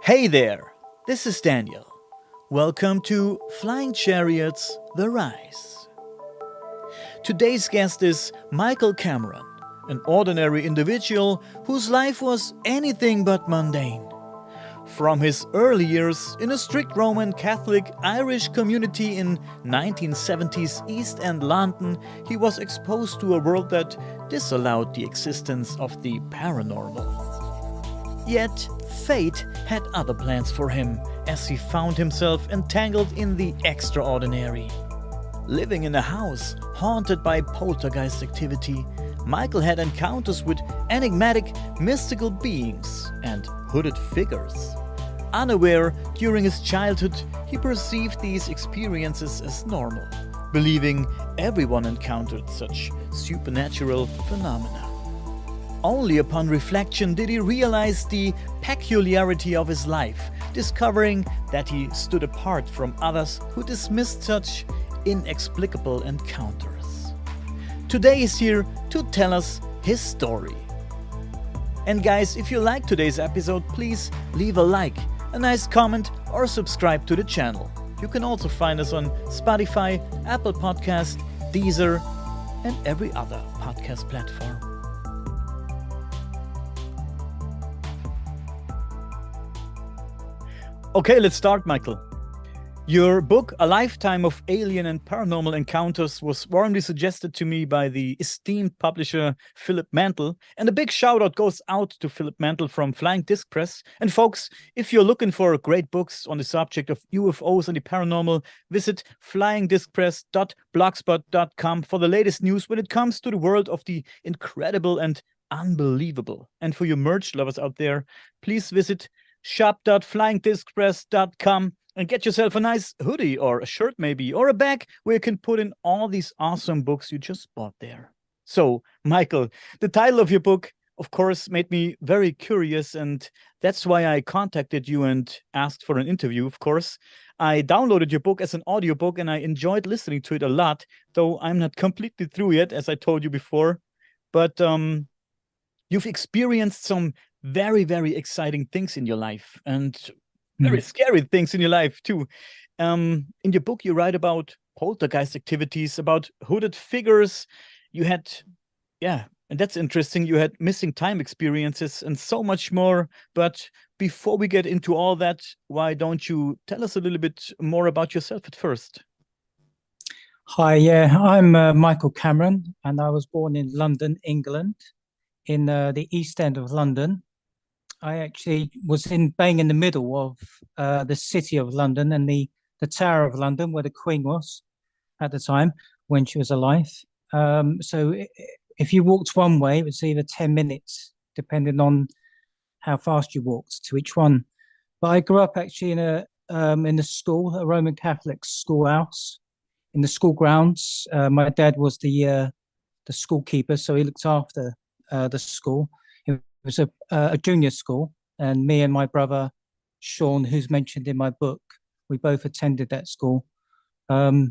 Hey there, this is Daniel. Welcome to Flying Chariots The Rise. Today's guest is Michael Kameron, an ordinary individual whose life was anything but mundane. From his early years in a strict Roman Catholic Irish community in 1970s East End London, he was exposed to a world that disallowed the existence of the paranormal. Yet, fate had other plans for him as he found himself entangled in the extraordinary. Living in a house haunted by poltergeist activity, Michael had encounters with enigmatic, mystical beings and hooded figures. Unaware, during his childhood, he perceived these experiences as normal, believing everyone encountered such supernatural phenomena. Only upon reflection did he realize the peculiarity of his life, discovering that he stood apart from others who dismissed such inexplicable encounters. Today he's here to tell us his story. And guys, if you like today's episode, please leave a like, a nice comment, or subscribe to the channel. You can also find us on Spotify, Apple Podcast, Deezer, and every other podcast platform. Okay, let's start, Michael. Your book, A Lifetime of Alien and Paranormal Encounters, was warmly suggested to me by the esteemed publisher Philip Mantle, and a big shout out goes out to Philip Mantle from Flying Disc Press. And folks, if you're looking for great books on the subject of UFOs and the paranormal, visit flyingdiscpress.blogspot.com for the latest news when it comes to the world of the incredible and unbelievable. And for you merch lovers out there, please visit shop.flyingdiscpress.com and get yourself a nice hoodie or a shirt maybe, or a bag where you can put in all these awesome books you just bought there. So, Michael, the title of your book, of course, made me very curious, and that's why I contacted you and asked for an interview, of course. I downloaded your book as an audiobook and I enjoyed listening to it a lot, though I'm not completely through yet, as I told you before. But you've experienced some very, very exciting things in your life, and very scary things in your life too. In your book, you write about poltergeist activities, about hooded figures. You had, and that's interesting. You had missing time experiences and so much more. But before we get into all that, why don't you tell us a little bit more about yourself at first? Hi, I'm Michael Kameron, and I was born in London, England, in the East End of London. I actually was bang in the middle of the city of London and the Tower of London, where the Queen was at the time when she was alive. So if you walked one way, it was either 10 minutes, depending on how fast you walked to each one. But I grew up actually in a school, a Roman Catholic schoolhouse, in the school grounds. My dad was the school keeper, so he looked after the school. It was a junior school, and me and my brother Sean, who's mentioned in my book, we both attended that school. But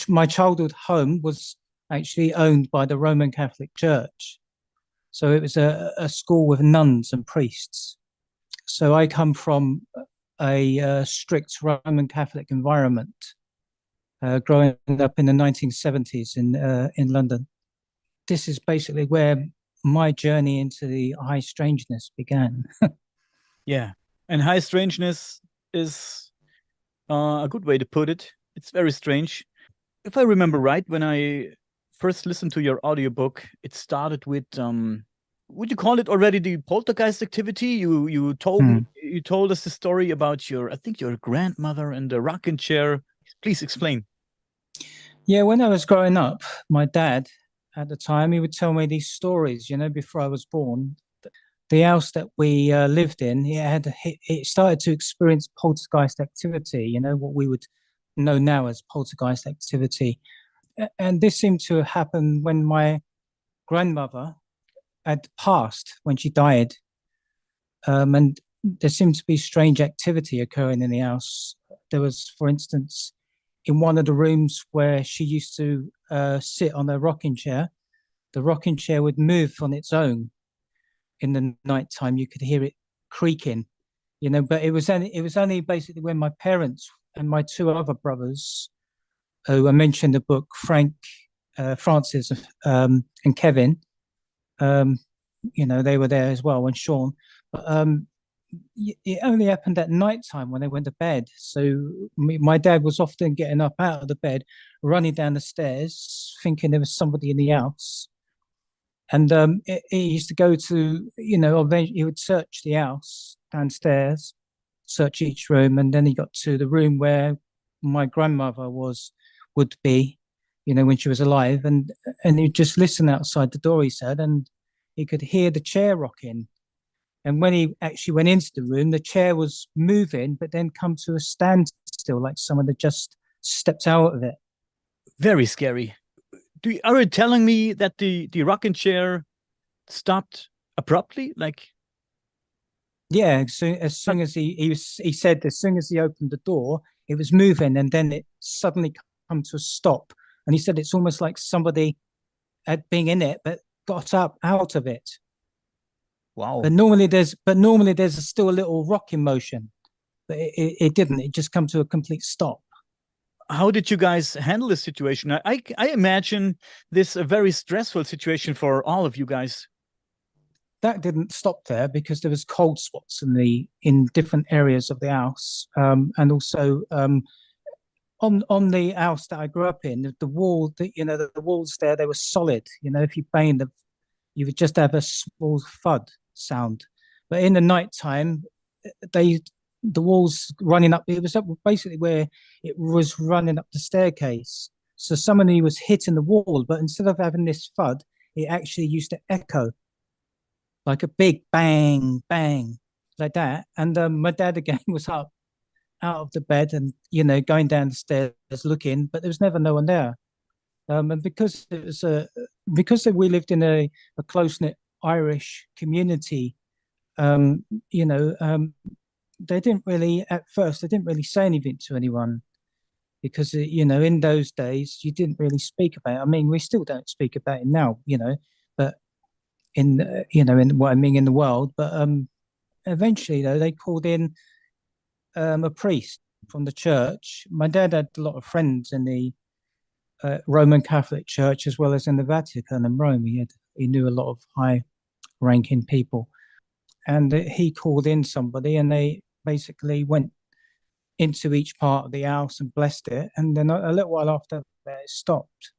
my childhood home was actually owned by the Roman Catholic Church, so it was a school with nuns and priests. So I come from a strict Roman Catholic environment, growing up in the 1970s in London. This is basically where my journey into the high strangeness began. Yeah, and high strangeness is a good way to put it. It's very strange. If I remember right, when I first listened to your audiobook, it started with would you call it already the poltergeist activity? You told us the story about your grandmother and the rocking chair. Please explain. Yeah, when I was growing up, my dad at the time, he would tell me these stories, before I was born. The house that we lived in, it started to experience poltergeist activity, what we would know now as poltergeist activity. And this seemed to happen when my grandmother had passed, when she died. And there seemed to be strange activity occurring in the house. There was, for instance, in one of the rooms where she used to sit on a rocking chair, the rocking chair would move on its own. In the nighttime, you could hear it creaking, you know. But it was only basically when my parents and my two other brothers, who I mentioned in the book, Francis, and Kevin, um, you know, they were there as well, and Sean. But it only happened at night time when they went to bed. So my dad was often getting up out of the bed, running down the stairs, thinking there was somebody in the house. And he used to go to, you know, eventually he would search the house downstairs, search each room, and then he got to the room where my grandmother would be, you know, when she was alive, and he'd just listen outside the door, he said, and he could hear the chair rocking. And when he actually went into the room, the chair was moving, but then come to a standstill, like someone had just stepped out of it. Very scary. Are you telling me that the rocking chair stopped abruptly? Like, Yeah, as soon as he said as soon as he opened the door, it was moving, and then it suddenly come to a stop. And he said it's almost like somebody had been in it but got up out of it. wow. But normally there's still a little rocking motion, but it didn't. It just come to a complete stop. How did you guys handle this situation? I imagine this a very stressful situation for all of you guys. That didn't stop there because there was cold spots in different areas of the house, and also on the house that I grew up in, the wall, the walls there, they were solid. You know, if you banged them, you would just have a small thud sound. But in the night time, the walls running up, it was up basically where it was running up the staircase. So somebody was hitting the wall, but instead of having this thud, it actually used to echo like a big bang, bang, like that. And my dad again was up out of the bed and, you know, going down the stairs looking, but there was never no one there. And because we lived in a close knit Irish community, um, you know, they didn't really at first they didn't really say anything to anyone because you know, in those days you didn't really speak about it. I mean, we still don't speak about it now, you know, but in what I mean in the world. But eventually though they called in a priest from the church. My dad had a lot of friends in the Roman Catholic Church as well as in the Vatican and Rome. He knew a lot of high ranking people, and he called in somebody, and they basically went into each part of the house and blessed it, and then a little while after that it stopped.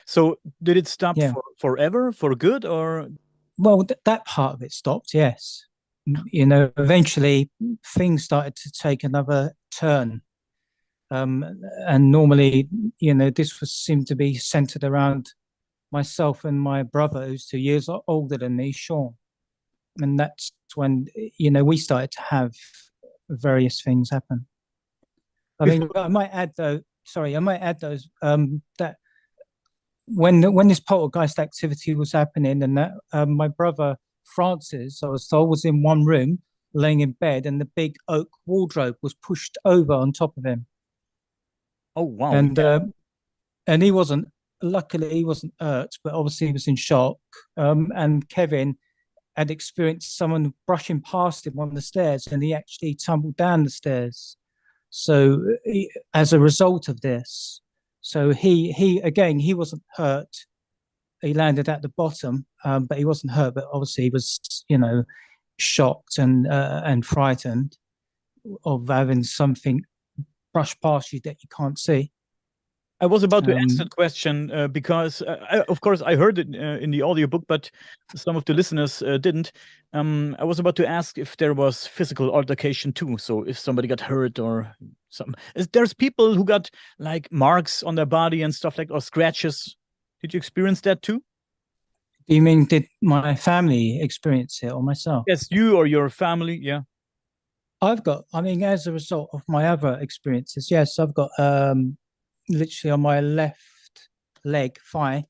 So did it stop Yeah. forever, for good, or? Well, that part of it stopped, yes. You know, eventually things started to take another turn. And normally, you know, this was seemed to be centered around myself and my brother, who's 2 years older than me, Sean. And that's when, you know, we started to have various things happen. I mean, I might add though, that when this poltergeist activity was happening, and that my brother Francis, I was told, was in one room laying in bed, and the big oak wardrobe was pushed over on top of him. Oh, wow. And luckily he wasn't hurt, but obviously he was in shock. And Kevin had experienced someone brushing past him on the stairs, and he actually tumbled down the stairs. So as a result of this, so he wasn't hurt. He landed at the bottom, but he wasn't hurt. But obviously he was, you know, shocked and frightened of having something brush past you that you can't see. I was about to ask that question because, of course, I heard it in the audiobook, but some of the listeners didn't. I was about to ask if there was physical altercation too. So if somebody got hurt or something. There's people who got like marks on their body and stuff like, or scratches. Did you experience that too? Do you mean did my family experience it or myself? Yes, you or your family, yeah. I mean, as a result of my other experiences, yes, I've got literally on my left leg thigh,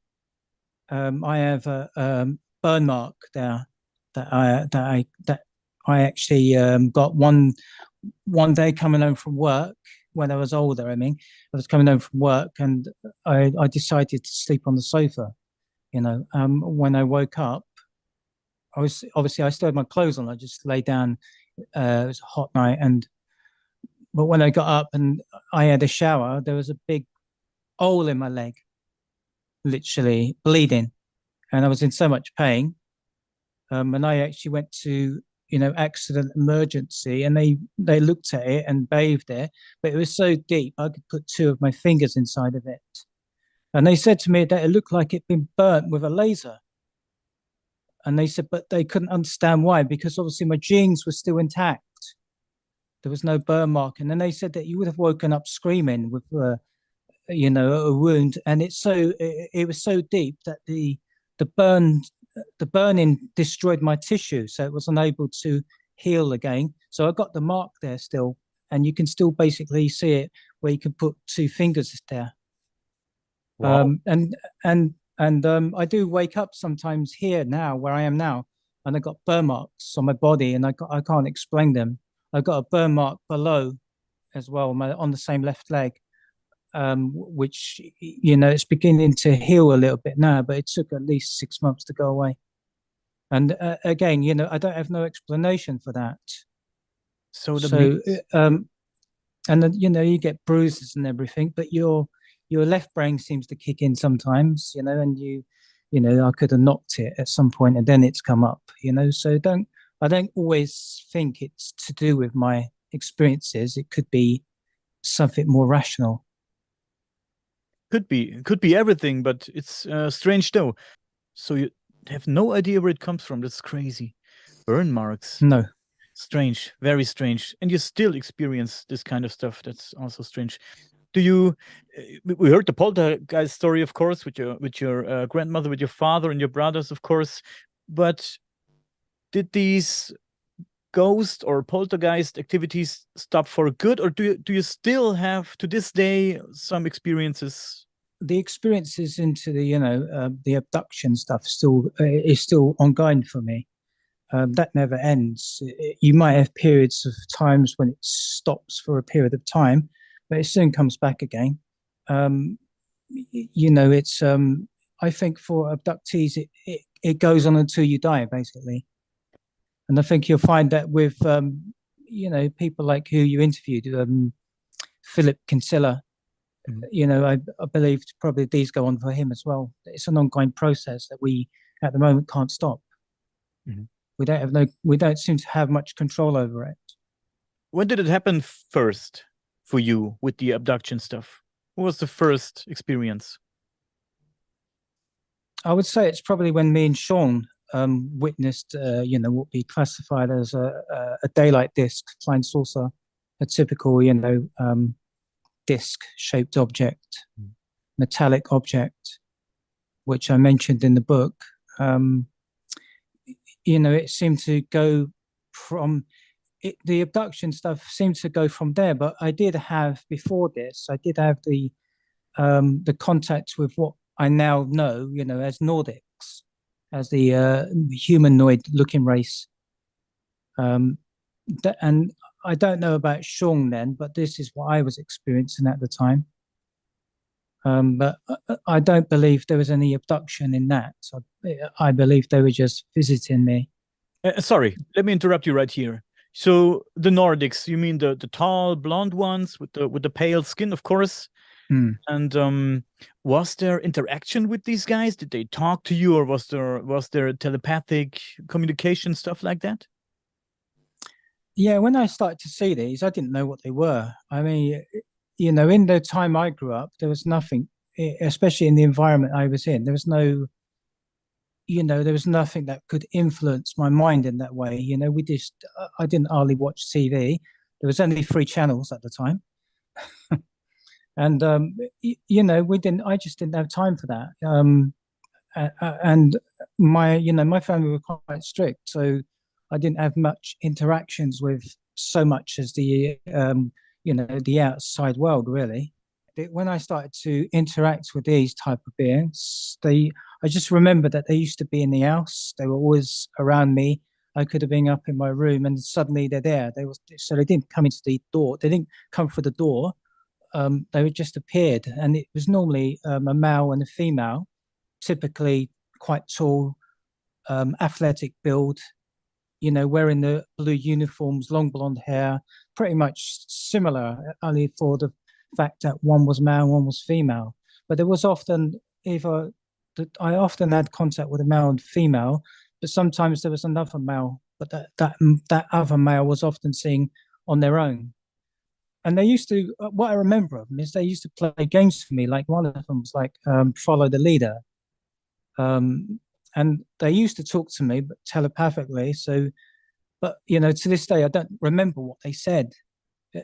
I have a burn mark there that I actually got one day coming home from work when I was older. I mean, I was coming home from work, and I decided to sleep on the sofa. You know, when I woke up, I still had my clothes on. I just lay down It was a hot night, and but when I got up and I had a shower, there was a big hole in my leg, literally bleeding, and I was in so much pain. And I actually went to accident emergency, and they looked at it and bathed it, but it was so deep I could put two of my fingers inside of it. And they said to me that it looked like it'd been burnt with a laser. And they said, but they couldn't understand why, because obviously my jeans were still intact. There was no burn mark. And then they said that you would have woken up screaming with, a wound. And it was so deep that the burn, the burning destroyed my tissue, so it was unable to heal again. So I got the mark there still, and you can still basically see it where you can put two fingers there. Wow. I do wake up sometimes here now, where I am now, and I got burn marks on my body, and I can't explain them. I got a burn mark below as well, on the same left leg, which it's beginning to heal a little bit now, but it took at least 6 months to go away. And again, I don't have no explanation for that. So that So, means and then you get bruises and everything, but your left brain seems to kick in sometimes, and I could have knocked it at some point and then it's come up, so I don't always think it's to do with my experiences. It could be something more rational. could be everything, but it's strange though. So you have no idea where it comes from. That's crazy. Burn marks. No. Strange, very strange. And you still experience this kind of stuff. That's also strange. Do you? We heard the poltergeist story, of course, with your grandmother, with your father, and your brothers, of course. But did these ghost or poltergeist activities stop for good, or do you still have to this day some experiences? The experiences into the abduction stuff is still ongoing for me. That never ends. You might have periods of times when it stops for a period of time, but it soon comes back again. It's I think for abductees, it goes on until you die, basically. And I think you'll find that with people like who you interviewed, Philip Kinsella. I believe probably these go on for him as well. It's an ongoing process that we at the moment can't stop. Mhm. We don't seem to have much control over it. When did it happen first for you with the abduction stuff? What was the first experience? I would say it's probably when me and Sean witnessed, what we classified as a daylight disc, flying saucer, a typical, disc-shaped object, metallic object, which I mentioned in the book. It seemed to go from it, the abduction stuff seemed to go from there. But I did have before this, I did have the contact with what I now know, as Nordics, as the humanoid-looking race. And I don't know about Sean then, but this is what I was experiencing at the time. But I don't believe there was any abduction in that. So I believe they were just visiting me. Sorry, let me interrupt you right here. So the Nordics, you mean the tall blonde ones with the pale skin, of course. And was there interaction with these guys? Did they talk to you, or was there telepathic communication, stuff like that? Yeah, when I started to see these, I didn't know what they were. I mean, in the time I grew up, there was nothing, especially in the environment I was in. There was no, there was nothing that could influence my mind in that way. I didn't hardly watch TV. There was only 3 channels at the time. And I just didn't have time for that. And my family were quite strict, so I didn't have much interactions with so much as the outside world, really. When I started to interact with these type of beings, I just remember that they used to be in the house. They were always around me. I could have been up in my room, and suddenly they're there. So they didn't come into the door. They didn't come through the door. They just appeared, and it was normally a male and a female, typically quite tall, athletic build, wearing the blue uniforms, long blonde hair, pretty much similar, only for the fact that one was male, one was female. But there was often either I often had contact with a male and female, but sometimes there was another male, but that other male was often seen on their own. And they used to, what I remember of them is they used to play games for me. Like one of them was like follow the leader. And they used to talk to me, but telepathically. So, but to this day, I don't remember what they said.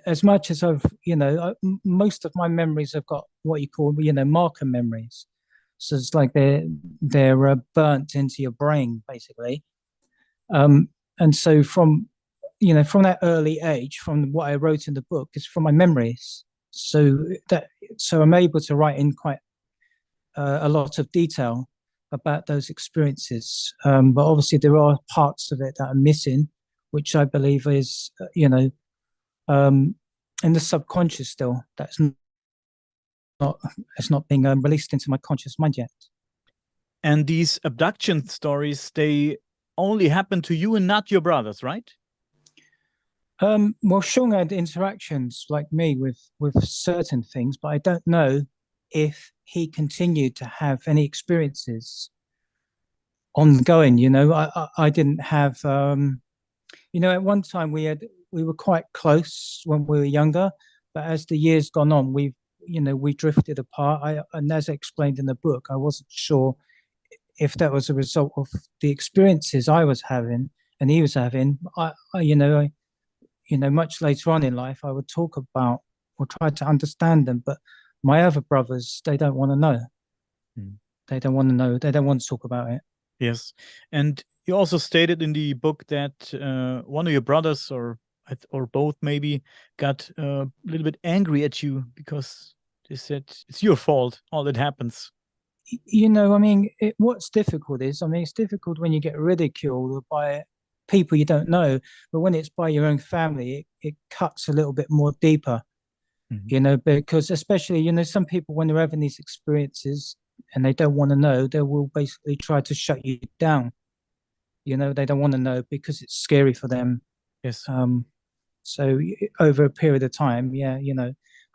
As much as most of my memories have got what you call, marker memories. So it's like they're burnt into your brain, basically. And so from that early age, from what I wrote in the book, is from my memories. So I'm able to write in quite a lot of detail about those experiences. But obviously there are parts of it that are missing, which I believe is, in the subconscious still. That's not it's not being released into my conscious mind yet. And these abduction stories, they only happen to you and not your brothers, right? Well, Sean had interactions like me with certain things, but I don't know if he continued to have any experiences ongoing. I didn't have. At one time we were quite close when we were younger, but as the years gone on, we drifted apart. And as I explained in the book, I wasn't sure if that was a result of the experiences I was having and he was having. Much later on in life, I would talk about or try to understand them, but my other brothers, they don't want to know. They don't want to know. They don't want to talk about it. Yes. And you also stated in the book that one of your brothers or both maybe got a little bit angry at you because they said it's your fault, all that happens. What's difficult is, it's difficult when you get ridiculed by people you don't know, but when it's by your own family, it cuts a little bit more deeper, because especially, some people, when they're having these experiences and they don't want to know, they will basically try to shut you down. They don't want to know because it's scary for them. Yes. So over a period of time,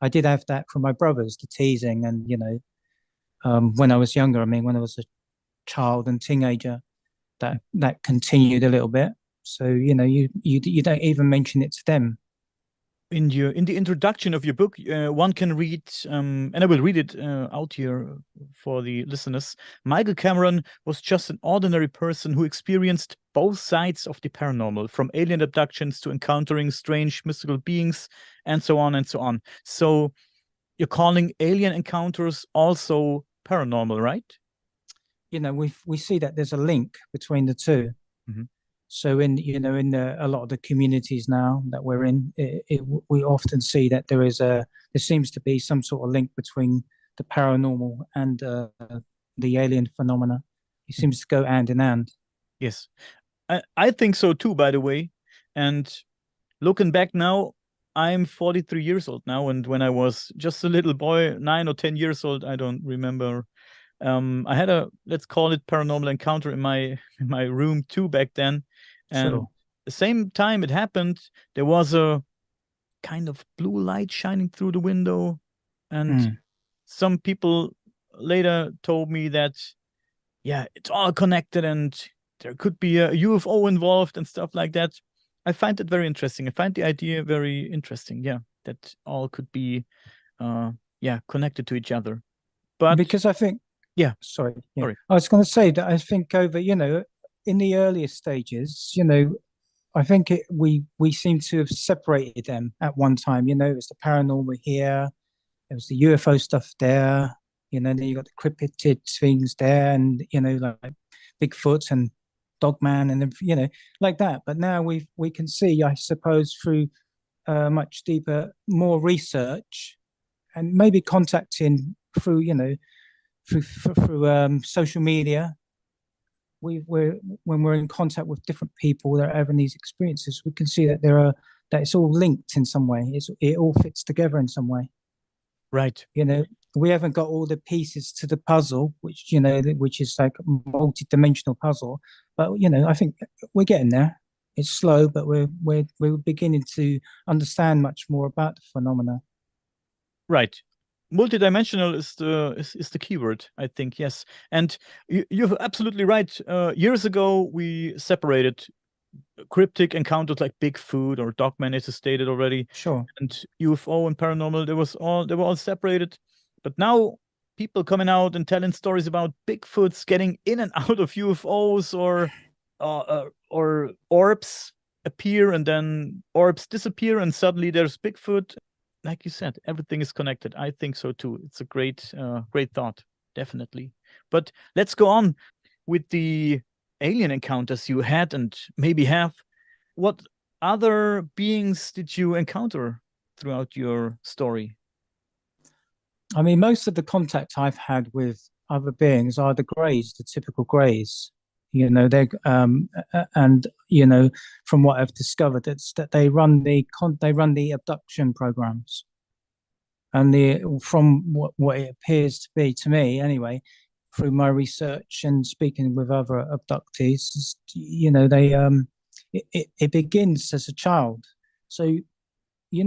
I did have that from my brothers, the teasing, and when I was younger, when I was a child and teenager, that continued a little bit. So you don't even mention it to them. In the introduction of your book, one can read, and I will read it out here for the listeners. Michael Kameron was just an ordinary person who experienced both sides of the paranormal, from alien abductions to encountering strange mystical beings, and so on and so on. So you're calling alien encounters also paranormal, right? We see that there's a link between the two. So in a lot of the communities now that we're in, we often see that there seems to be some sort of link between the paranormal and the alien phenomena. It seems to go hand in hand. Yes, I think so too, by the way. And looking back now, I'm 43 years old now, and when I was just a little boy, 9 or 10 years old, I don't remember. I had a, let's call it, paranormal encounter in my room too back then. And Sure. the same time it happened, there was a kind of blue light shining through the window. And some people later told me that, yeah, it's all connected and there could be a UFO involved and stuff like that. I find it very interesting. I find the idea very interesting. Yeah, that all could be, connected to each other. But because I think, sorry. Sorry. I was going to say that I think over, in the earlier stages, I think we seem to have separated them at one time. It was the paranormal here, there was the UFO stuff there, then you got the cryptid things there, and like Bigfoot and Dogman, and like that. But now we can see, I suppose, through much deeper, more research, and maybe contacting through through social media. When we're in contact with different people that are having these experiences, we can see that that it's all linked in some way. It all fits together in some way. Right. We haven't got all the pieces to the puzzle, which is like a multi-dimensional puzzle. But I think we're getting there. It's slow, but we're beginning to understand much more about the phenomena. Right. Multidimensional is the keyword, I think. Yes, and you're absolutely right. Years ago, we separated cryptic encounters like Bigfoot or Dogman, as you stated already, Sure. and UFO and paranormal. They were all separated, but now people coming out and telling stories about Bigfoots getting in and out of UFOs, or orbs appear and then orbs disappear, and suddenly there's Bigfoot. Like you said, everything is connected. I think so too. It's a great thought, definitely. But let's go on with the alien encounters you had and maybe have. What other beings did you encounter throughout your story? I mean, most of the contact I've had with other beings are the greys, the typical greys. They're and from what I've discovered, it's that they run the abduction programs, and from what it appears to be to me anyway, through my research and speaking with other abductees, it begins as a child. So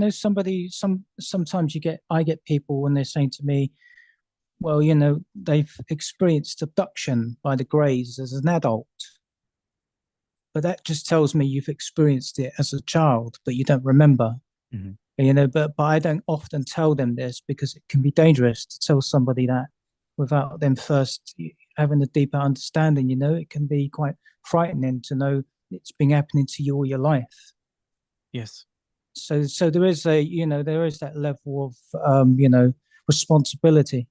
sometimes I get people when they're saying to me, well, they've experienced abduction by the greys as an adult, but that just tells me you've experienced it as a child, but you don't remember. But I don't often tell them this because it can be dangerous to tell somebody that without them first having a deeper understanding. It can be quite frightening to know it's been happening to you all your life. Yes. So there is that level of responsibility.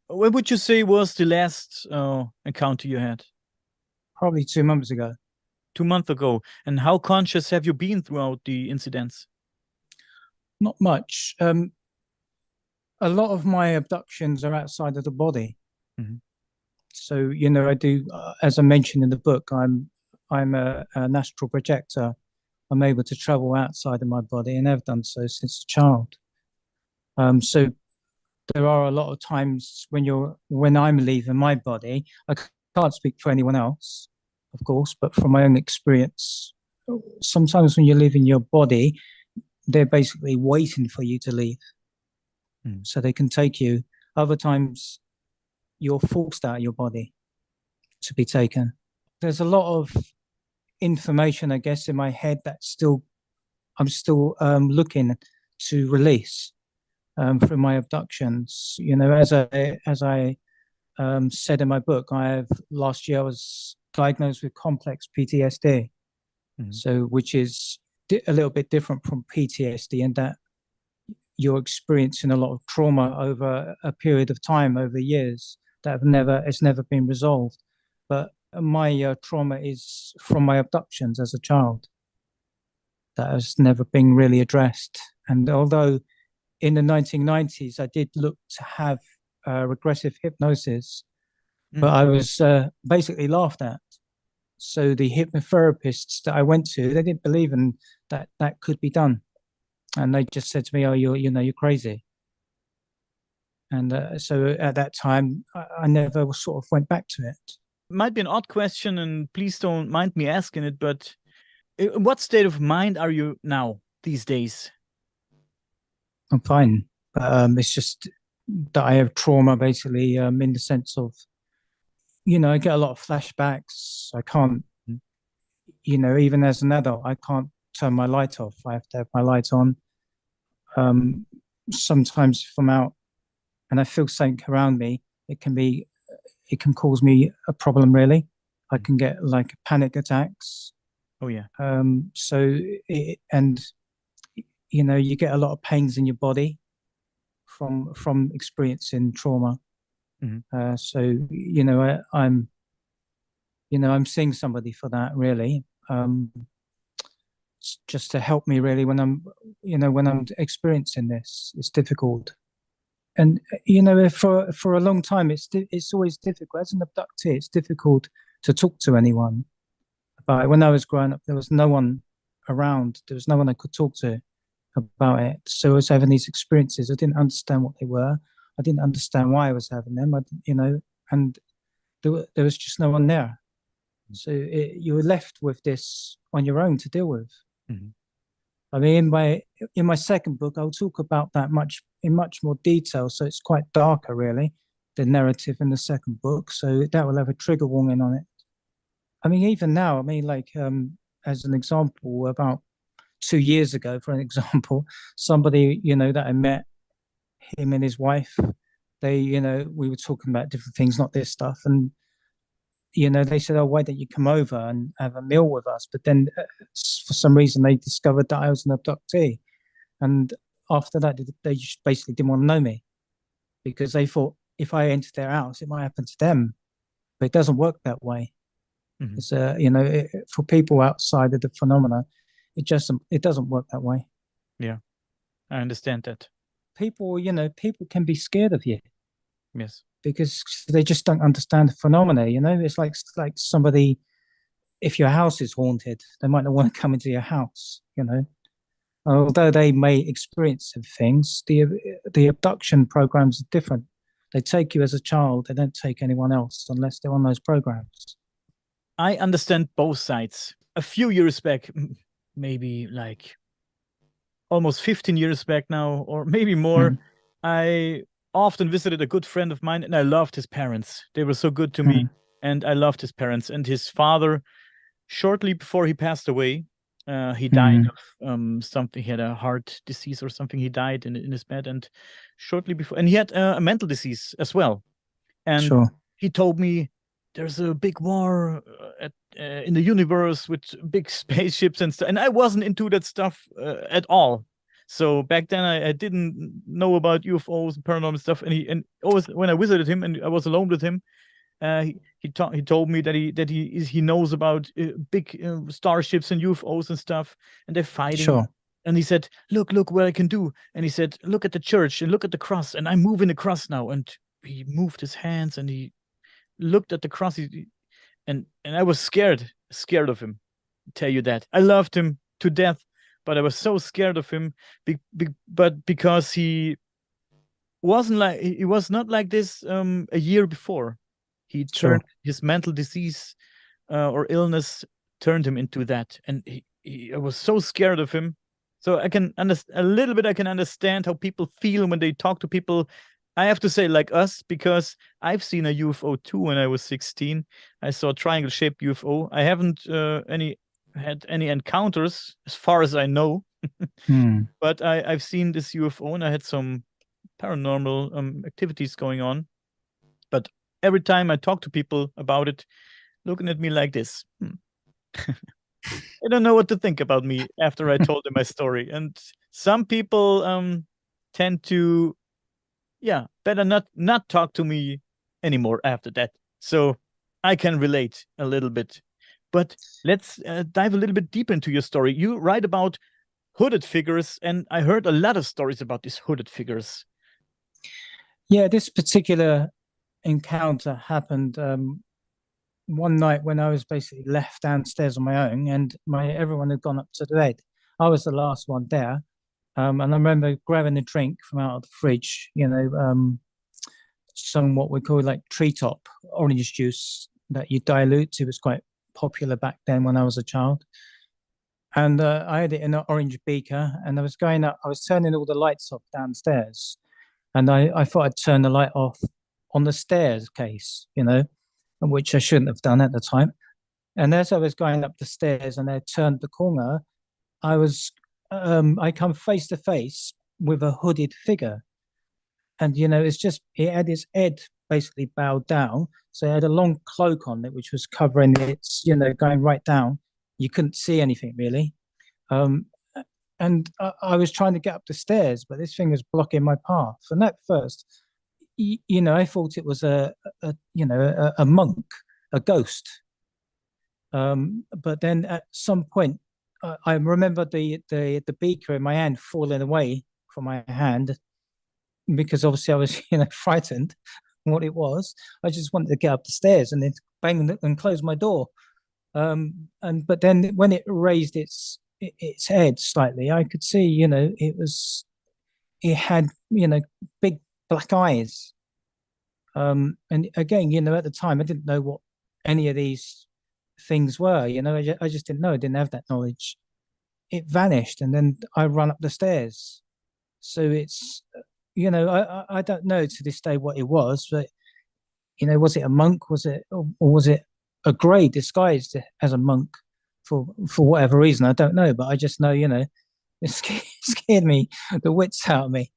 What would you say was the last encounter you had? Probably 2 months ago. 2 months ago. And how conscious have you been throughout the incidents? Not much. A lot of my abductions are outside of the body. So I do, as I mentioned in the book, I'm an astral projector. I'm able to travel outside of my body and have done so since a child. So there are a lot of times when I'm leaving my body. I can't speak for anyone else, of course, but from my own experience, sometimes when you're leaving your body, they're basically waiting for you to leave, so they can take you. Other times, you're forced out of your body to be taken. There's a lot of information, I guess, in my head that I'm still looking to release from my abductions. As I said in my book, last year I was diagnosed with complex PTSD, so which is a little bit different from PTSD in that you're experiencing a lot of trauma over a period of time, over years, that it's never been resolved. But my trauma is from my abductions as a child that has never been really addressed. And although in the 1990s I did look to have regressive hypnosis, but I was basically laughed at. So the hypnotherapists that I went to, they didn't believe in that could be done, and they just said to me, "Oh, you're crazy." And so at that time, I never sort of went back to it. Might be an odd question, and please don't mind me asking it, but in what state of mind are you now these days? I'm fine, but it's just that I have trauma, basically, in the sense of, I get a lot of flashbacks. I can't, even as an adult, I can't turn my light off. I have to have my light on. Sometimes if I'm out and I feel something around me, it can cause me a problem, really. I can get like panic attacks. Oh yeah. You get a lot of pains in your body from experiencing trauma. I'm seeing somebody for that, really, just to help me, really, when I'm experiencing this. It's difficult, and for a long time, it's always difficult as an abductee. It's difficult to talk to anyone about it. When I was growing up, there was no one around. There was no one I could talk to about it. So I was having these experiences. I didn't understand what they were. I didn't understand why I was having them. And there was just no one there. So you're left with this on your own to deal with. Mhm. I mean, in my second book, I'll talk about that much more detail. So it's quite darker, really, the narrative in the second book. So that will have a trigger warning on it. I mean, even now, I mean, like as an example, about 2 years ago, for an example, somebody that I met, him and his wife, they we were talking about different things, not this stuff, and they said, "Oh, why don't you come over and have a meal with us?" But then, for some reason, they discovered that I was an abductee, and after that, they just basically didn't want to know me because they thought if I entered their house, it might happen to them. But it doesn't work that way. Mhm. It's for people outside of the phenomena, it doesn't work that way. Yeah, I understand that. People can be scared of you Yes. because they just don't understand the phenomena. It's like somebody, if your house is haunted, they might not want to come into your house. Although they may experience some things, the abduction programs are different. They take you as a child. They don't take anyone else unless they're on those programs. I understand both sides. A few years back, maybe like almost 15 years back now, or maybe more, Mm, I often visited a good friend of mine and I loved his parents. They were so good to me, mm, and I loved his parents. And his father, shortly before he passed away, he died mm, of something. He had a heart disease or something. He died in his bed, and shortly before, and he had a mental disease as well. And sure, he told me there's a big war in the universe with big spaceships and stuff. And I wasn't into that stuff at all. So back then I didn't know about UFOs and paranormal stuff. And always when I visited him and I was alone with him, he told me that he knows about big starships and UFOs and stuff, and they're fighting. sure, And he said, "Look what I can do." And he said, "Look at the church and look at the cross." And I'm moving the cross now. And he moved his hands and he looked at the cross. And I was scared of him. Tell you that I loved him to death, but I was so scared of him. But because he was not like this a year before. He turned sure. his mental disease or illness turned him into that, and I was so scared of him. So I can understand a little bit. I can understand how people feel when they talk to people. I have to say, like us, because I've seen a UFO too when I was 16. I saw a triangle-shaped UFO. I haven't had any encounters, as far as I know, Mm, but I've seen this UFO, and I had some paranormal activities going on. But every time I talk to people about it, looking at me like this. I don't know what to think about me after I told them my story. And some people tend to, yeah, better not talk to me anymore after that. So I can relate a little bit. But let's dive a little bit deeper into your story. You write about hooded figures, and I heard a lot of stories about these hooded figures. yeah, this particular encounter happened one night when I was basically left downstairs on my own, and my everyone had gone up to the bed. I was the last one there, and I remember grabbing a drink from out of the fridge. Some what we call like treetop orange juice that you dilute. It was quite popular back then when I was a child. And I had it in an orange beaker, and I was going up. I was turning all the lights off downstairs, and I thought I'd turn the light off on the stairs case, which I shouldn't have done at the time. And as I was going up the stairs and I turned the corner, I come face to face with a hooded figure. And, it had its head basically bowed down. So it had a long cloak on it, which was covering its, going right down. You couldn't see anything really. Um, and I was trying to get up the stairs, but this thing was blocking my path. And at first, I thought it was a monk, a ghost. But then at some point, I remember the beaker in my hand falling away from my hand because obviously I was frightened what it was. I just wanted to get up the stairs and then bang and close my door. But then when it raised its head slightly, I could see it had big black eyes. And again, at the time I didn't know what any of these things were. I just didn't know. I didn't have that knowledge. It vanished, and then I run up the stairs. So it's, I don't know to this day what it was, but was it a monk? Was it, or was it a grey disguised as a monk for whatever reason? I don't know, but I just know, it scared me the wits out of me.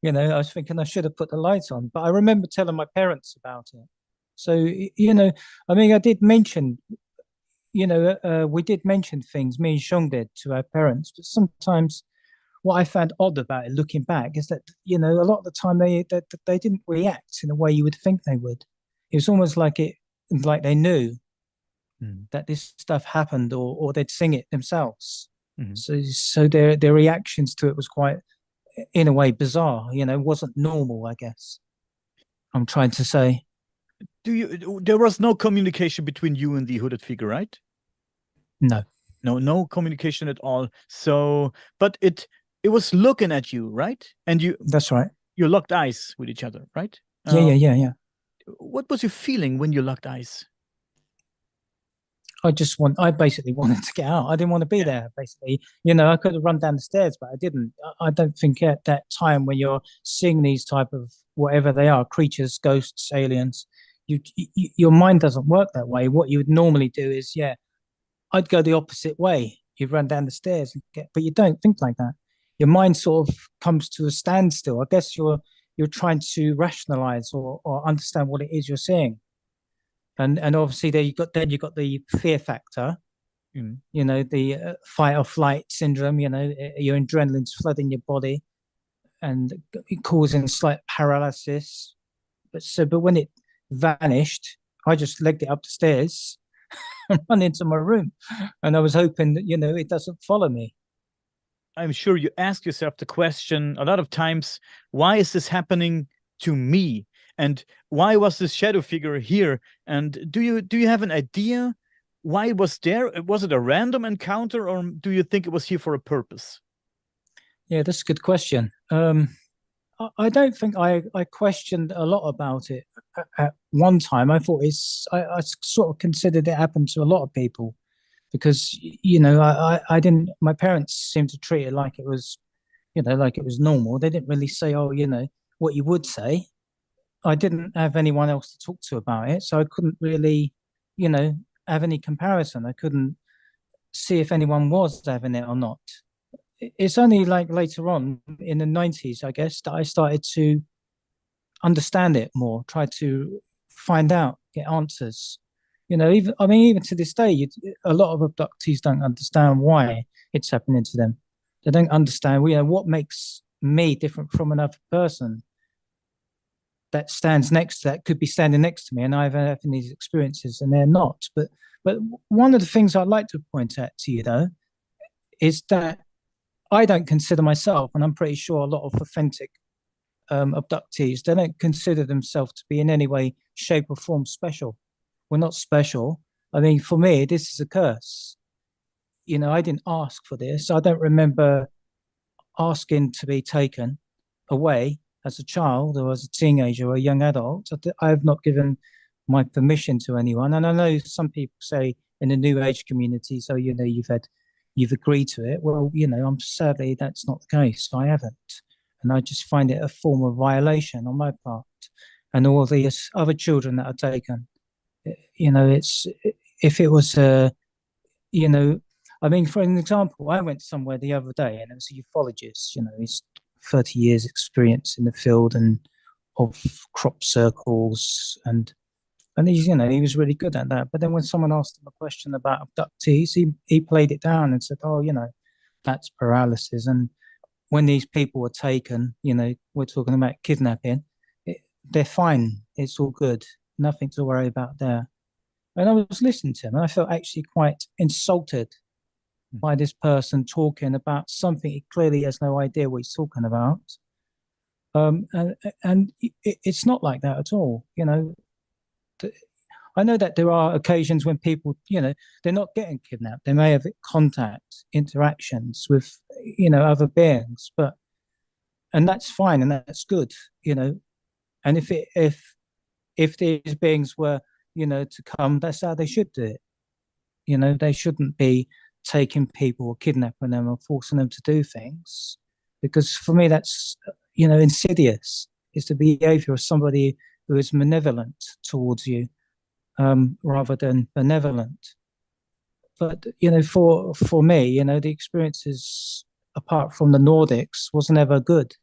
I was thinking I should have put the lights on, but I remember telling my parents about it. So, I mean, I did mention, we did mention things, me and Shong did, to our parents, but sometimes what I found odd about it, looking back, is that, a lot of the time they didn't react in a way you would think they would. It was almost like they knew that this stuff happened, or they'd sing it themselves. So their reactions to it was quite, in a way, bizarre. Wasn't normal, I guess. I'm trying to say. There was no communication between you and the hooded figure, right? No. No communication at all. So, but it was looking at you, right? And That's right. You locked eyes with each other, right? Yeah. What was your feeling when you locked eyes? I basically wanted to get out. I didn't want to be there, basically. I could have run down the stairs, but I didn't. I don't think at that time, when you're seeing these type of, whatever they are, creatures, ghosts, aliens, your mind doesn't work that way. What you would normally do is, I'd go the opposite way. You'd run down the stairs, but you don't think like that. Your mind sort of comes to a standstill. I guess you're trying to rationalize or understand what it is you're seeing. And obviously then you got the fear factor, the fight or flight syndrome. Your adrenaline's flooding your body and causing slight paralysis. But when it vanished, I just legged it up the stairs and run into my room, and I was hoping that it doesn't follow me. I'm sure you ask yourself the question a lot of times: why is this happening to me? And why was this shadow figure here? And do you have an idea why it was there? Was it a random encounter, or do you think it was here for a purpose? Yeah, that's a good question. I don't think I questioned a lot about it at one time. I thought I sort of considered it happened to a lot of people, because I didn't. My parents seemed to treat it like it was, like it was normal. They didn't really say, oh, what you would say. I didn't have anyone else to talk to about it, so I couldn't really, have any comparison. I couldn't see if anyone was having it or not. It's only like later on in the 90s, I guess, that I started to understand it more, try to find out, get answers. Even to this day, a lot of abductees don't understand why it's happening to them. They don't understand, what makes me different from another person that could be standing next to me, and I've having these experiences and they're not. But one of the things I'd like to point out to you, though, is that I don't consider myself, and I'm pretty sure a lot of authentic abductees, they don't consider themselves to be in any way, shape, or form special. We're not special. I mean, for me, this is a curse. I didn't ask for this. I don't remember asking to be taken away as a child or as a teenager or a young adult. I have not given my permission to anyone. And I know some people say in the new age community, so you've agreed to it. Well, I'm sadly that's not the case. I haven't, and I just find it a form of violation on my part. And all these other children that are taken, it's if it was I mean, for an example, I went somewhere the other day and it was a ufologist. He's 30 years experience in the field and of crop circles, and he's he was really good at that. But then when someone asked him a question about abductees, he played it down and said, oh, that's paralysis. And when these people were taken, we're talking about kidnapping, they're fine, it's all good, nothing to worry about there. And I was listening to him and I felt actually quite insulted by this person talking about something he clearly has no idea what he's talking about. And it's not like that at all. I know that there are occasions when people, they're not getting kidnapped. They may have contact, interactions with, other beings, and that's fine and that's good, And if these beings were, to come, that's how they should do it. They shouldn't be taking people or kidnapping them or forcing them to do things, because for me that's insidious. It's the behavior of somebody who is malevolent towards you, rather than benevolent. But for me, the experiences apart from the Nordics wasn't ever good.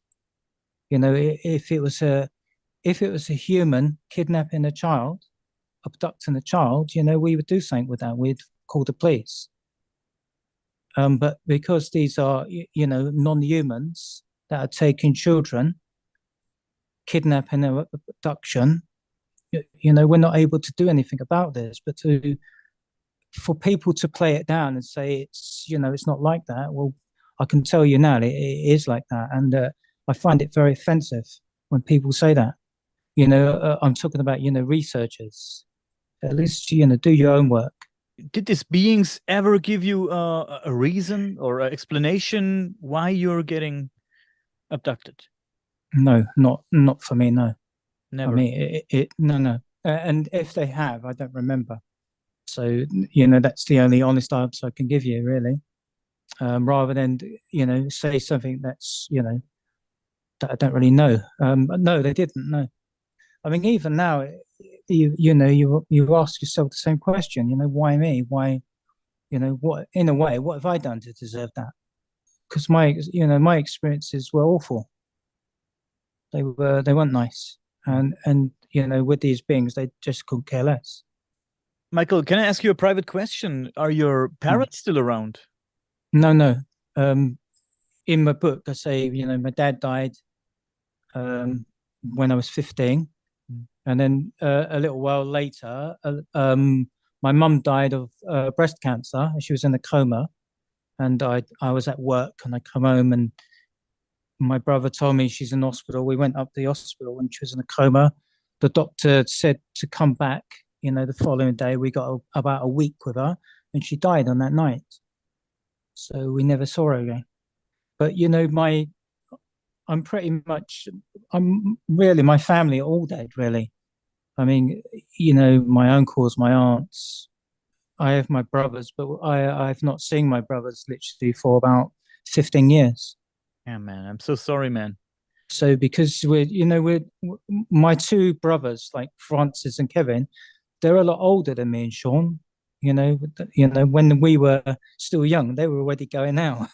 If it was a human kidnapping a child, abducting a child, we would do something with that. We'd call the police. But because these are, non-humans that are taking children, kidnapping and abduction, we're not able to do anything about this. But for people to play it down and say it's not like that, well, I can tell you now it is like that, and I find it very offensive when people say that. I'm talking about researchers. At least do your own work. Did these beings ever give you a reason or an explanation why you're getting abducted? No, not for me. No, Never. I mean no. And if they have, I don't remember. So that's the only honest answer I can give you, really. Rather than say something that's that I don't really know. No, they didn't. No, I mean even now, you ask yourself the same question. Why me? Why? What in a way, what have I done to deserve that? Because my experiences were awful. They weren't nice, and with these beings, they just couldn't care less. Michael, can I ask you a private question? Are your parents still around? No. In my book, I say my dad died when I was 15, and then a little while later, my mum died of breast cancer. She was in a coma, and I was at work, and I come home, and my brother told me she's in hospital. We went up to the hospital when she was in a coma. The doctor said to come back, the following day. We got about a week with her, and she died on that night. So we never saw her again. But my family are all dead, really. I mean, my uncles, my aunts. I have my brothers, but I've not seen my brothers literally for about 15 years. Yeah, man. I'm so sorry, man. So because we're my two brothers, like Francis and Kevin, they're a lot older than me and Sean. When we were still young, they were already going out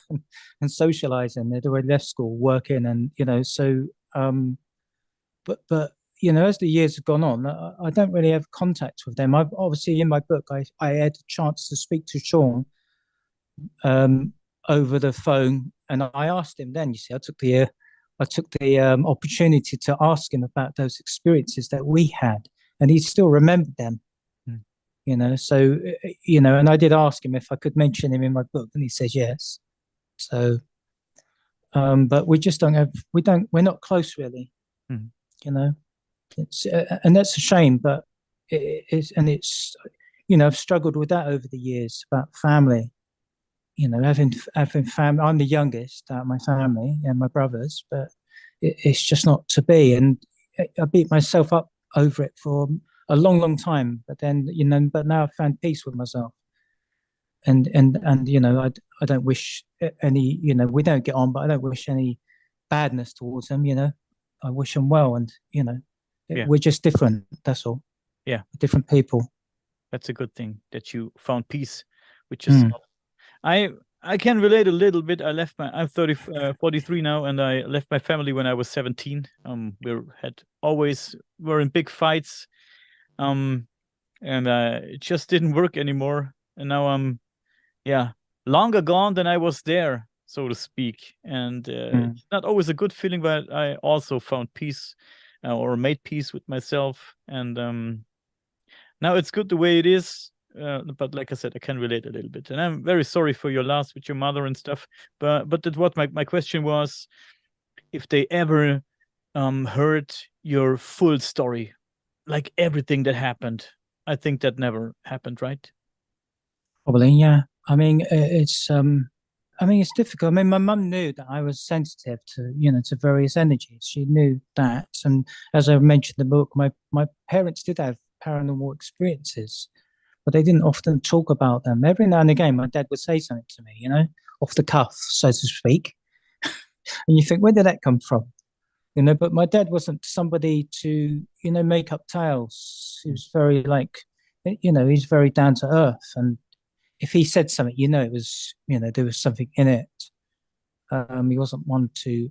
and socializing. They'd already left school, working, and so. But as the years have gone on, I don't really have contact with them. I've obviously in my book, I had a chance to speak to Sean over the phone, and I asked him then. You see, I took the opportunity to ask him about those experiences that we had, and he still remembered them. So and I did ask him if I could mention him in my book, and he says yes. So, but we just we're not close, really. It's and that's a shame, but it's I've struggled with that over the years about family. Having family. I'm the youngest out of my family and my brothers, but it's just not to be. And I beat myself up over it for a long time. But then, but now I've found peace with myself. And I don't wish any, we don't get on, but I don't wish any badness towards them. I wish them well, and we're just different. That's all. Yeah, different people. That's a good thing that you found peace with yourself. I can relate a little bit. I'm 43 now, and I left my family when I was 17. We're in big fights, and it just didn't work anymore. And now I'm, longer gone than I was there, so to speak. And it's not always a good feeling, but I also found peace, or made peace with myself. And now it's good the way it is. But like I said, I can relate a little bit, and I'm very sorry for your loss with your mother and stuff. But that's what my question was: if they ever heard your full story, like everything that happened. I think that never happened, right? Probably, yeah. I mean, it's difficult. I mean, my mum knew that I was sensitive to various energies. She knew that, and as I mentioned in the book, my parents did have paranormal experiences. but they didn't often talk about them. Every now and again, my dad would say something to me, off the cuff, so to speak. And you think, where did that come from? But my dad wasn't somebody to, make up tales. He was very he's very down to earth. And if he said something, it was, there was something in it. He wasn't one to,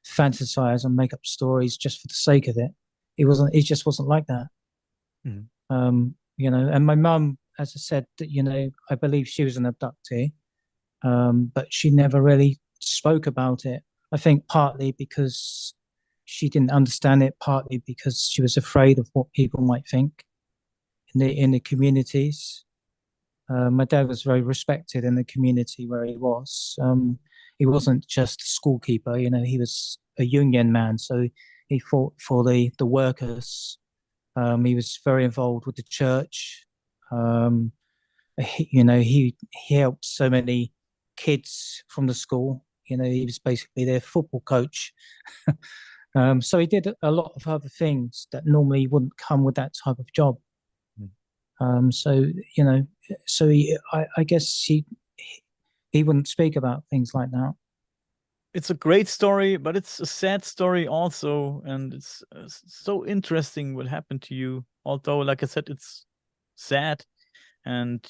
fantasize and make up stories just for the sake of it. He just wasn't like that. Mhm. And my mum, as I said, that, I believe she was an abductee, but she never really spoke about it. I think partly because she didn't understand it, partly because she was afraid of what people might think in the communities. My dad was very respected in the community where he was. He wasn't just a schoolkeeper, he was a union man, so he fought for the workers. He was very involved with the church. He helped so many kids from the school. He was basically their football coach. So he did a lot of other things that normally wouldn't come with that type of job. So I guess he wouldn't speak about things like that. It's a great story, but it's a sad story also, and it's so interesting what happened to you. Although, like I said, it's sad, and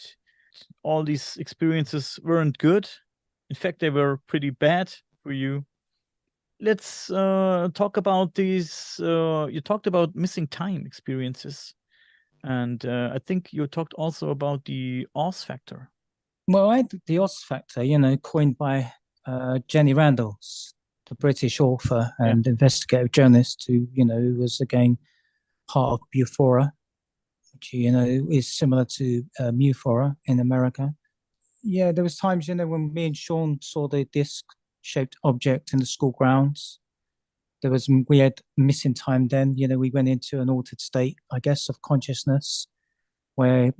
all these experiences weren't good. In fact, they were pretty bad for you. Let's talk about these. You talked about missing time experiences, and I think you talked also about the Oz factor. Well, the Oz factor, coined by Jenny Randalls, the British author and investigative journalist who was again part of Bufora, which, is similar to Mufora in America. Yeah, there was times, when me and Sean saw the disc-shaped object in the school grounds. We had missing time then, we went into an altered state, I guess, of consciousness where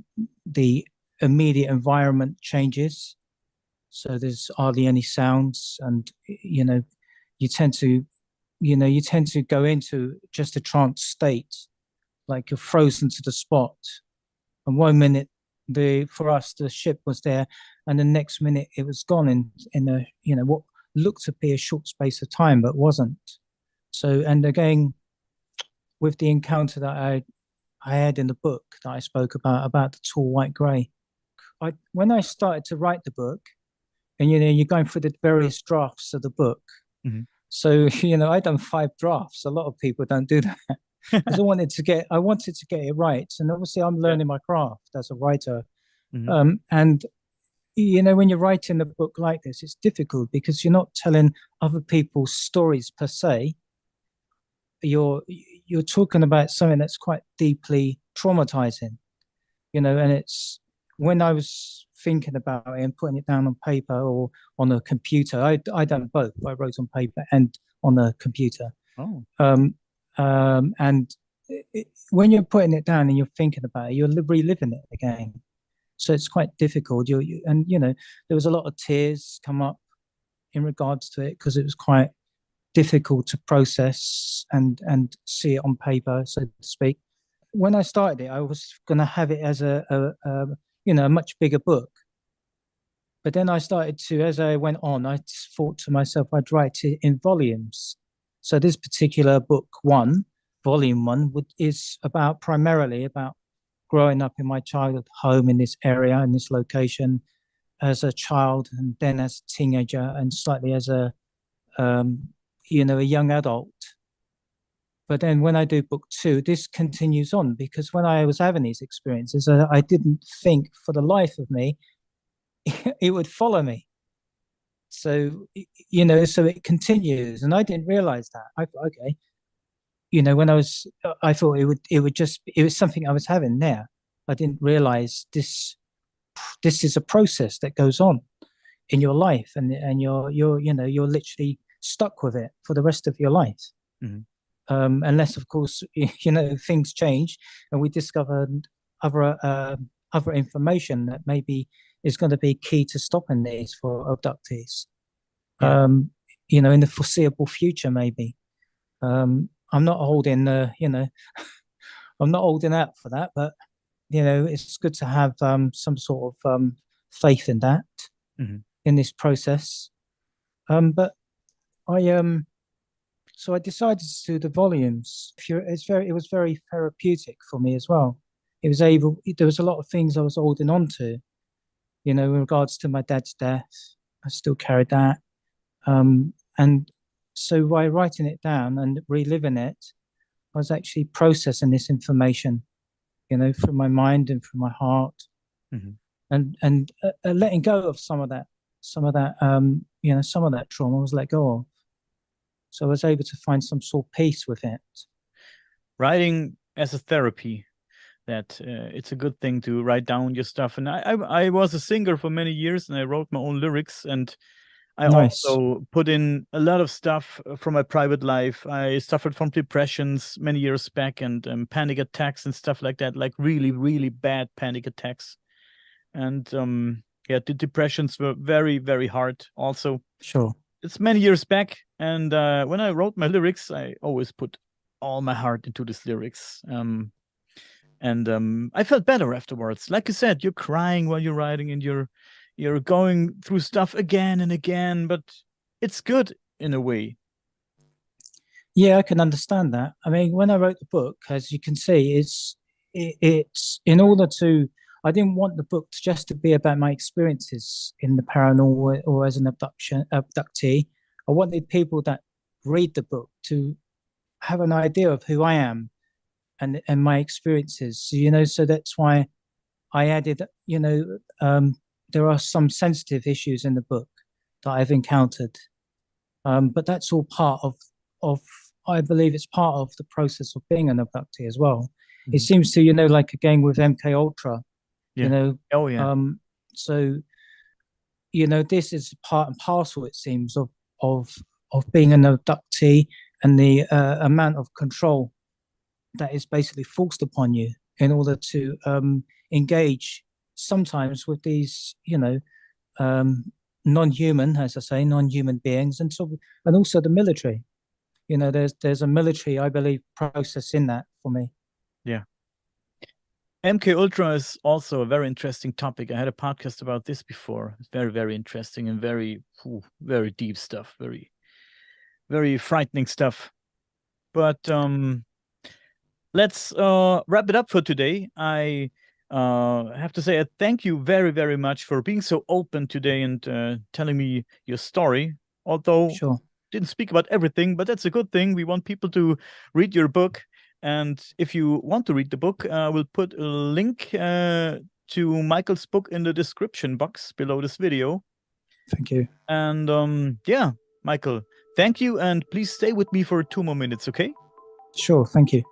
the immediate environment changes. So there's hardly any sounds, and you tend to go into just a trance state, like you're frozen to the spot. And one minute, for us, the ship was there, and the next minute it was gone in a what looked to be a short space of time, but wasn't. So, and again, with the encounter that I had in the book that I spoke about the tall white grey, when I started to write the book, and you're going through the various drafts of the book. Mm-hmm. So I done 5 drafts. A lot of people don't do that because I wanted to get it right, and obviously I'm learning my craft as a writer. Mm-hmm. And when you're writing a book like this, it's difficult because you're not telling other people's stories per se. You're talking about something that's quite deeply traumatizing, and it's when I was thinking about it and putting it down on paper or on a computer. I done both. I wrote on paper and on a computer. Oh. And when you're putting it down and you're thinking about it, you're reliving it again. So it's quite difficult. And there was a lot of tears come up in regards to it because it was quite difficult to process and see it on paper, so to speak. When I started it, I was going to have it as a much bigger book. But then I started to, as I went on, I thought to myself, I'd write it in volumes. So this particular book volume 1, is primarily about growing up in my childhood home in this area, in this location, as a child, and then as a teenager, and slightly as a young adult. But then when I do book 2, this continues on, because when I was having these experiences, I didn't think for the life of me it would follow me. So, so it continues, and I didn't realize that. Okay. When I thought it was something I was having there. I didn't realize this is a process that goes on in your life, and you're literally stuck with it for the rest of your life. Mm-hmm. Unless, of course, things change and we discover other information that maybe is going to be key to stopping these for abductees. Yeah. In the foreseeable future, maybe. I'm not holding, I'm not holding out for that, but it's good to have some sort of faith in that, in this process. But I so I decided to do the volumes. It was very therapeutic for me as well. There was a lot of things I was holding on to, in regards to my dad's death. I still carried that. And so by writing it down and reliving it, I was actually processing this information, through my mind and through my heart, and letting go of some of that, some of that trauma was let go of. So I was able to find some sort of peace with it. Writing as a therapy, that it's a good thing to write down your stuff. And I was a singer for many years, and I wrote my own lyrics, and I also put in a lot of stuff from my private life. I suffered from depressions many years back, and panic attacks and stuff like that, like really, really bad panic attacks. And yeah, the depressions were very, very hard also. Sure. It's many years back, and when I wrote my lyrics, I always put all my heart into these lyrics. And I felt better afterwards. Like you said, you're crying while you're writing, and you're going through stuff again and again, but it's good in a way. Yeah, I can understand that. I mean, when I wrote the book, as you can see, it's in order to. I didn't want the book just to be about my experiences in the paranormal or as an abductee. I wanted people that read the book to have an idea of who I am and my experiences. So that's why I added, there are some sensitive issues in the book that I've encountered. But that's all part of I believe it's part of the process of being an abductee as well. It seems to, like again with MK Ultra, Oh yeah. So, this is part and parcel, it seems, of being an abductee, and the amount of control that is basically forced upon you in order to engage sometimes with these, non-human, as I say, non-human beings, and also the military. There's a military, I believe, process in that for me. Yeah. MK Ultra is also a very interesting topic. I had a podcast about this before. It's very, very interesting and very, very deep stuff. Very, very frightening stuff. But let's wrap it up for today. I have to say, I thank you very, very much for being so open today and telling me your story. Although Sure. Didn't speak about everything, but that's a good thing. We want people to read your book. And if you want to read the book, we'll put a link to Michael's book in the description box below this video. Thank you. And yeah, Michael, thank you. And please stay with me for 2 more minutes, okay? Sure. Thank you.